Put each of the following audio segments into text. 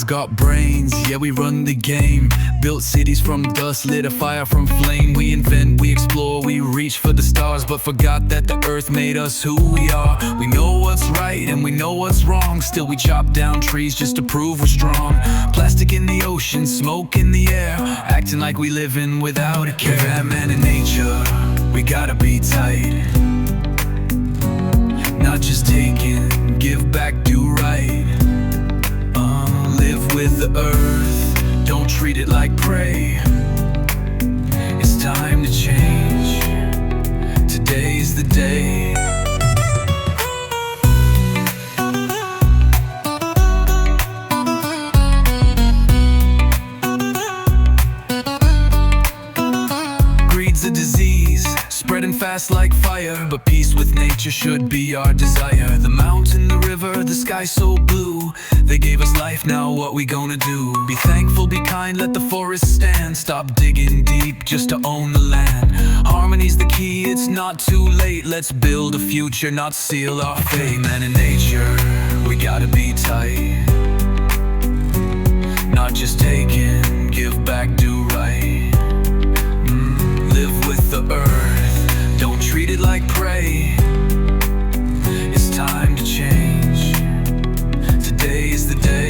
got brains, yeah, we run the game. Built cities from dust, lit a fire from flame. We invent, we explore, we reach for the stars, but forgot that the earth made us who we are. We know what's right and we know what's wrong, still we chop down trees just to prove we're strong. Plastic in the ocean, smoke in the air, acting like we livin' without a care. Yeah, man in nature, we gotta be tight. Not just taking, give back, do right. Live with the earth, don't treat it like prey. It's time to change, today's the day. Greed's a disease, spreading fast like fire, but peace with nature should be our desire. The mountain, the river, the sky so blue, they gave us life, now what we gonna do? Be thankful, be kind, let the forest stand. Stop digging deep just to own the land. Harmony's the key, it's not too late. Let's build a future, not seal our fate. Man in nature, we gotta be tight. Not just taking, give back, do right. Live with the earth, don't treat it like prey. It's time to change, today is the day.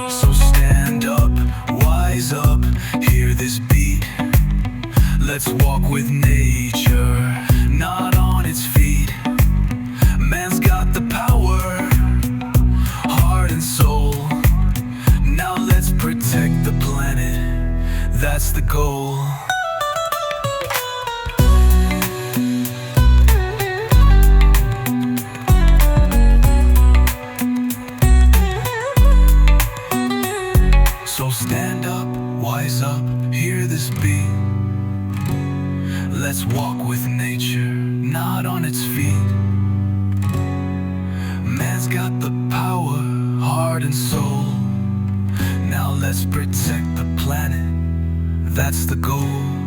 So stand up, wise up, hear this beat. Let's walk with nature, not on its feet. Man's got the power, heart and soul. Now let's protect the planet, that's the goal. So stand up, wise up, hear this beat. Let's walk with nature, not on its feet. Man's got the power, heart and soul. Now let's protect the planet, that's the goal.